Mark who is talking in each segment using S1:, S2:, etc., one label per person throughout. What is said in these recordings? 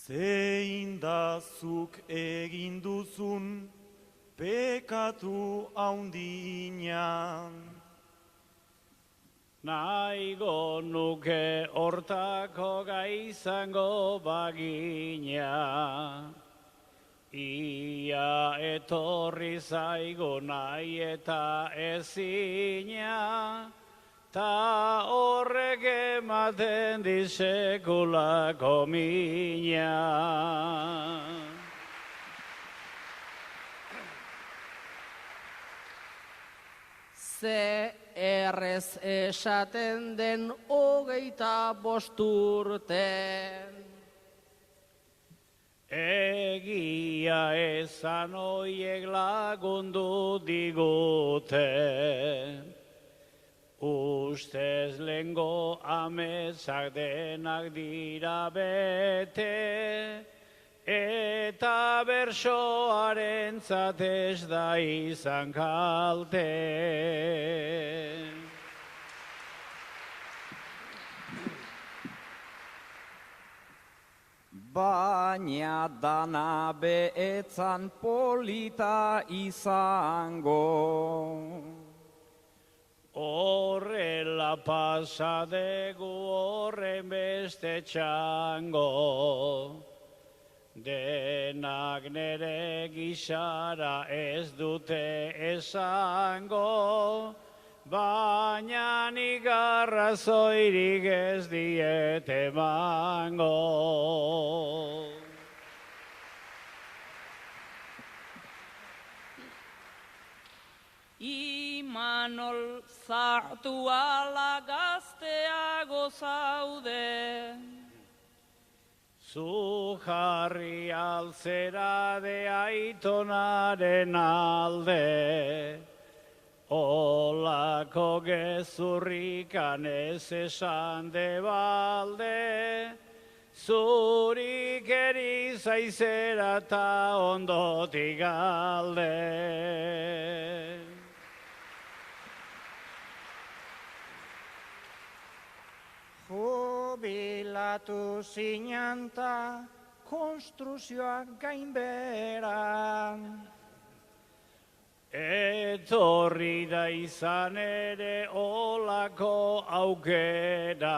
S1: Zein da zuk egin duzun pekatu haundinan.
S2: Nahigo nuke hortako gai izango bagina. Ia etorri zaigo nahi eta ezina, ta horrek ematen disekulako mina.
S3: Ze errez esaten den 25 urte.
S2: Egia esan oiek lagundu digute, ustez lehengo ametsak denak dira bete, eta bersoarentzat ez da izan kalte.
S4: Baina dana beetzan polita izango.
S2: Horrela pasadegu horren beste txango. Denak nere gixara ez dute esango, baina nik arrazoirik ez diet emango.
S3: Imanol zartu ala gazteago zaude.
S2: Zu jarri altzera de aitonaren alde, olako gezurrikan ez esan de balde, zurik erizaizera ta ondotik galde.
S4: Jubilatu zinanta konstruzioak gainberan.
S2: Etorri da izan ere olako aukera,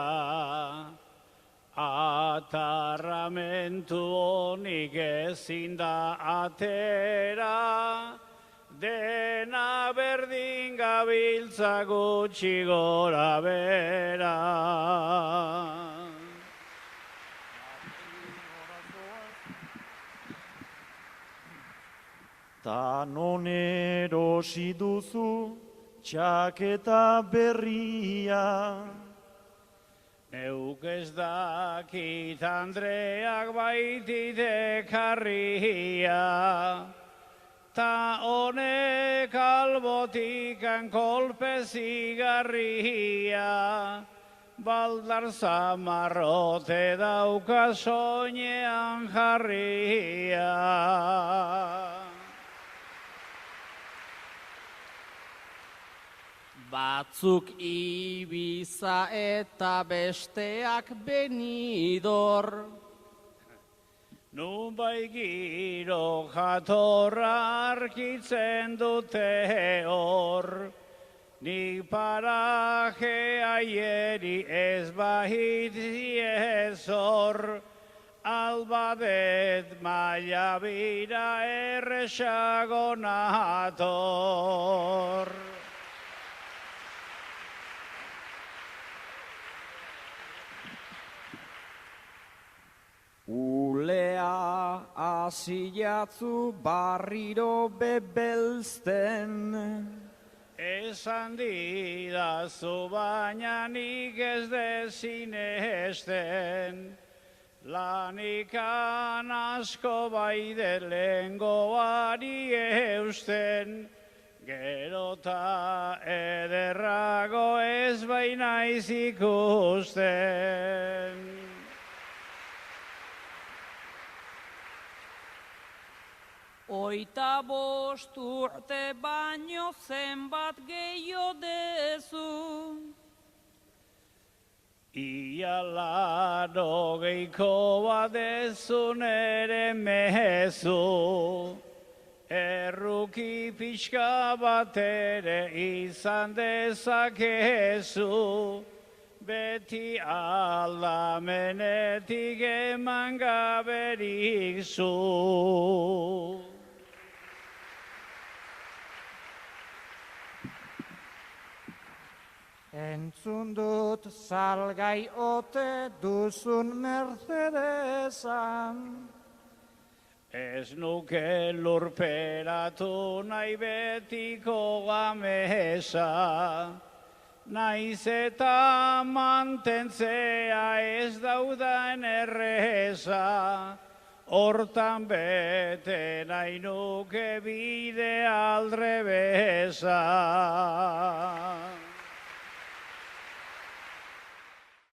S2: atarramentu honik ezin da atera, dena berdin gabiltza gutxi gora bera.
S1: Ta non erosi duzu txaketa berria.
S2: Neuk ez dakit Andreak baitite karria, ta honek albotikan kolpe zigarria, baldar zamarrote dauka soinean jarria.
S3: Batzuk Ibiza eta besteak Benidor.
S2: Nun bai giro jatorra arkitzen dute hor, nik paraje aieri ez bahitzi ez hor, albadet maila bira erresago nator.
S4: Ulea asilatzu barriro bebelzten.
S2: Esan didazu baina nik ez dezinesten, lanikan asko baide lehengoari eusten, gerota ederrago ez bainaiz ikusten.
S5: Hogeita bost urte baino zenbat gehiago dezu.
S2: Ia laro geiko badezun ere mezu, erruki pixka bat ere izan dezakezu, beti aldamenetik eman gaberik zu.
S4: Entzun dut salgai ote duzun Mercedesan.
S2: Ez nuke lurperatu nahi betiko gamesa, naiz eta mantentzea ez daudan erreza, hortan bete nahi nuke bide aldrebesa.